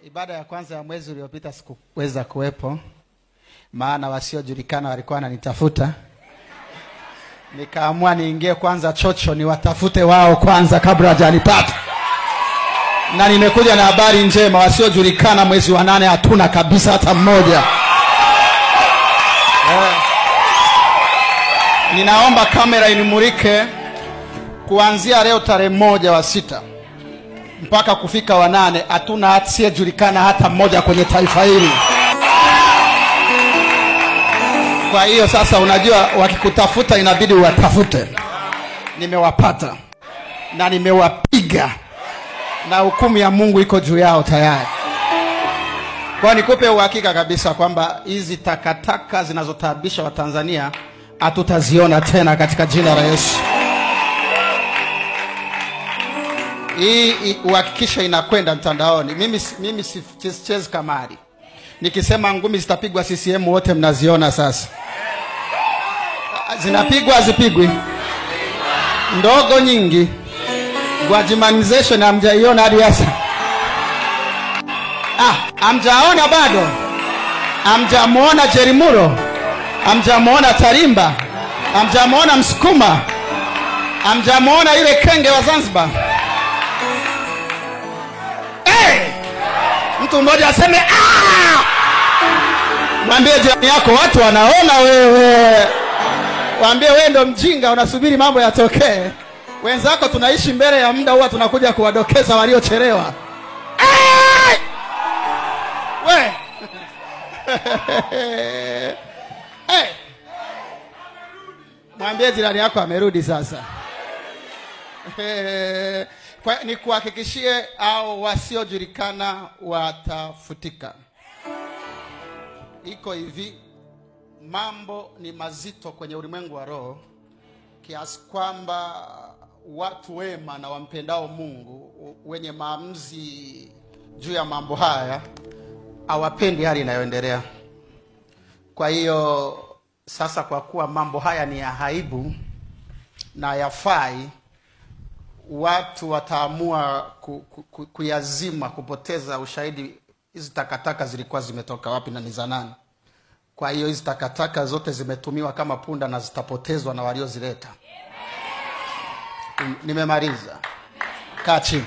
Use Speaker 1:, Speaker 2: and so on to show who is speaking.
Speaker 1: Ibada ya kwanza ya mwezi uliopita sikuweza kuwepo, maana wasiojulikana walikuwa wananitafuta. Nikaamua niingie kwanza chocho niwatafute wao kwanza kabla hajanipata. Na nimekuja na habari njema, wasiojulikana mwezi wa 8 hatuna kabisa hata mmoja. Ninaomba kamera inimulike kuanzia leo tarehe 1/6 mpaka kufika wa 8 hatuna asiyejulikana hata mmoja kwenye taifa hili. Kwa hiyo sasa unajua wakikutafuta inabidi uwatafute. Nimewapata na nimewapiga na hukumu ya Mungu iko juu yao tayari. Kwa nikupe uhakika kabisa kwamba hizi takataka zinazotaabisha Watanzania hatutaziona tena katika jina la Yesu. Hii uhakikisha inakwenda mtandaoni. Mimi sichezi kamari. Nikisema ngumi zitapigwa CCM wote mnaziona sasa. Zinapigwa hazipigwi? Ndogo nyingi. Gwajimanization hamjaiona hadi sasa. Hamjaona bado? Hamjamuona Jerimuro? Hamjamuona Tarimba? Hamjamuona Msukuma? Hamjamuona ile kenge wa Zanzibar? Mtu mmoja aseme mwambie jirani yako watu wanaona wewe. Mwambie wewe ndo mjinga unasubiri mambo yatokee. Wenzako tunaishi mbele ya muda, huwa tunakuja kuwadokeza waliochelewa. We. Mwambie jirani yako amerudi sasa. Ni kuhakikishie au wasiojulikana watafutika. Iko hivi, mambo ni mazito kwenye ulimwengu wa roho kiasi kwamba watu wema na wampendao Mungu wenye maamuzi juu ya mambo haya hawapendi hali inayoendelea. Kwa hiyo sasa, kwa kuwa mambo haya ni ya aibu na yafai, watu wataamua kuyazima, kupoteza ushahidi hizi takataka zilikuwa zimetoka wapi na ni za nani. Kwa hiyo hizi takataka zote zimetumiwa kama punda na zitapotezwa na waliozileta. Nimemaliza. Kaa chini.